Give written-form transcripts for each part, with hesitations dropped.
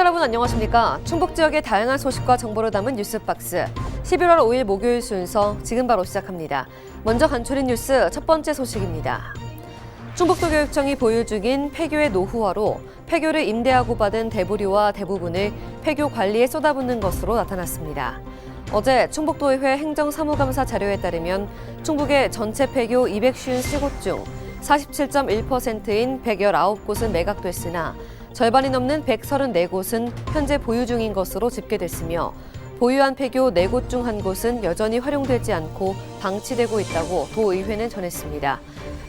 여러분 안녕하십니까? 충북 지역의 다양한 소식과 정보를 담은 뉴스박스 11월 5일 목요일 순서 지금 바로 시작합니다. 먼저 간추린 뉴스 첫 번째 소식입니다. 충북도교육청이 보유 중인 폐교의 노후화로 폐교를 임대하고 받은 대부료와 대부분을 폐교 관리에 쏟아붓는 것으로 나타났습니다. 어제 충북도의회 행정사무감사 자료에 따르면 충북의 전체 폐교 257곳 중 47.1%인 119곳은 매각됐으나 절반이 넘는 134곳은 현재 보유 중인 것으로 집계됐으며 보유한 폐교 4곳 중 1곳은 여전히 활용되지 않고 방치되고 있다고 도의회는 전했습니다.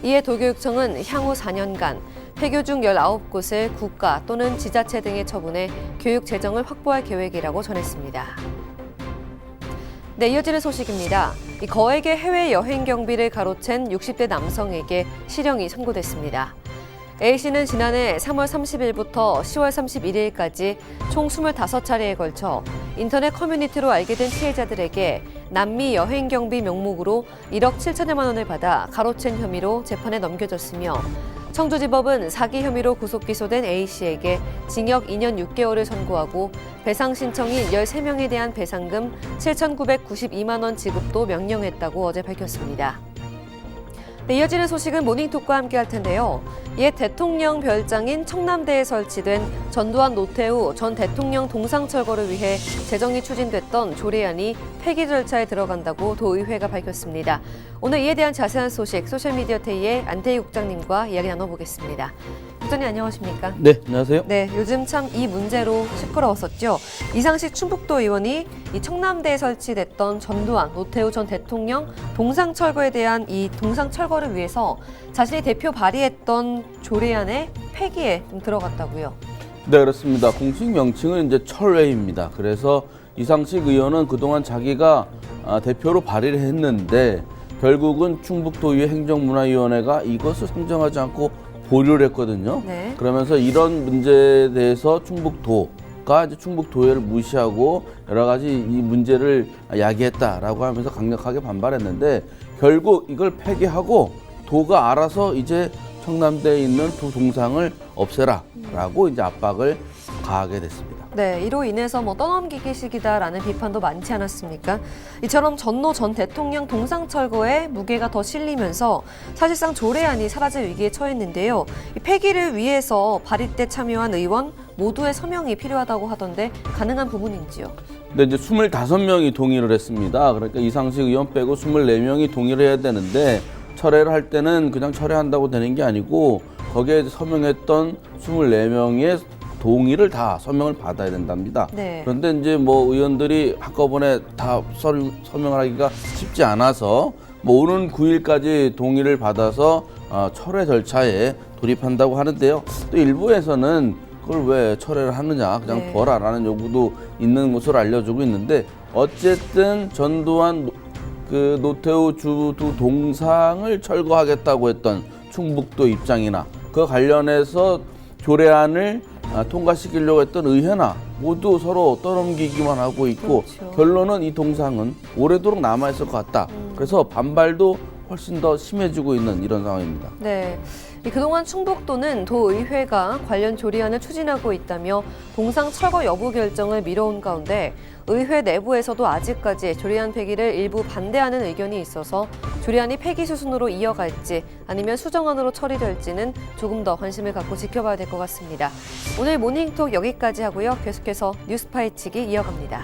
이에 도교육청은 향후 4년간 폐교 중 19곳을 국가 또는 지자체 등에 처분해 교육 재정을 확보할 계획이라고 전했습니다. 네, 이어지는 소식입니다. 거액의 해외여행 경비를 가로챈 60대 남성에게 실형이 선고됐습니다. A씨는 지난해 3월 30일부터 10월 31일까지 총 25차례에 걸쳐 인터넷 커뮤니티로 알게 된 피해자들에게 남미 여행 경비 명목으로 1억 7천여만 원을 받아 가로챈 혐의로 재판에 넘겨졌으며 청주지법은 사기 혐의로 구속 기소된 A씨에게 징역 2년 6개월을 선고하고 배상 신청인 13명에 대한 배상금 7,992만 원 지급도 명령했다고 어제 밝혔습니다. 네, 이어지는 소식은 모닝톡과 함께할 텐데요. 옛 대통령 별장인 청남대에 설치된 전두환 노태우 전 대통령 동상 철거를 위해 재정이 추진됐던 조례안이 폐기 절차에 들어간다고 도의회가 밝혔습니다. 오늘 이에 대한 자세한 소식 소셜미디어 테이의 안태희 국장님과 이야기 나눠보겠습니다. 국장님 안녕하십니까? 네, 안녕하세요. 네, 요즘 참 이 문제로 시끄러웠었죠. 이상식 충북도 의원이 이 청남대에 설치됐던 전두환, 노태우 전 대통령 동상 철거에 대한 이 동상 철거를 위해서 자신이 대표 발의했던 조례안의 폐기에 들어갔다고요. 네, 그렇습니다. 공식 명칭은 이제 철회입니다. 그래서 이상식 의원은 그동안 자기가 대표로 발의를 했는데 결국은 충북도의회 행정문화위원회가 이것을 상정하지 않고 보류를 했거든요. 네. 그러면서 이런 문제에 대해서 충북도가 이제 충북도의회를 무시하고 여러 가지 이 문제를 야기했다라고 하면서 강력하게 반발했는데 결국 이걸 폐기하고 도가 알아서 이제 청남대에 있는 두 동상을 없애라라고 이제 압박을 가하게 됐습니다. 네, 이로 인해서 떠넘기기식이다라는 비판도 많지 않았습니까? 이처럼 전노 전 대통령 동상 철거에 무게가 더 실리면서 사실상 조례안이 사라질 위기에 처했는데요. 이 폐기를 위해서 발의 때 참여한 의원 모두의 서명이 필요하다고 하던데 가능한 부분인지요? 네, 이제 25명이 동의를 했습니다. 그러니까 이상식 의원 빼고 24명이 동의를 해야 되는데 철회를 할 때는 그냥 철회한다고 되는 게 아니고 거기에 서명했던 24명의 동의를 다 서명을 받아야 된답니다. 네. 그런데 이제 의원들이 한꺼번에 다 서명을 하기가 쉽지 않아서 오는 9일까지 동의를 받아서 철회 절차에 돌입한다고 하는데요. 또 일부에서는 그걸 왜 철회를 하느냐, 그냥 네. 둬라라는 요구도 있는 것으로 알려주고 있는데 어쨌든 전두환 노태우 두 동상을 철거하겠다고 했던 충북도 입장이나 그 관련해서 조례안을 통과시키려고 했던 의회나 모두 서로 떠넘기기만 하고 있고 그렇죠. 결론은 이 동상은 오래도록 남아있을 것 같다. 그래서 반발도 훨씬 더 심해지고 있는 이런 상황입니다. 네. 그동안 충북도는 도의회가 관련 조례안을 추진하고 있다며 동상 철거 여부 결정을 미뤄온 가운데 의회 내부에서도 아직까지 조례안 폐기를 일부 반대하는 의견이 있어서 조례안이 폐기 수순으로 이어갈지 아니면 수정안으로 처리될지는 조금 더 관심을 갖고 지켜봐야 될 것 같습니다. 오늘 모닝톡 여기까지 하고요. 계속해서 뉴스 파헤치기 이어갑니다.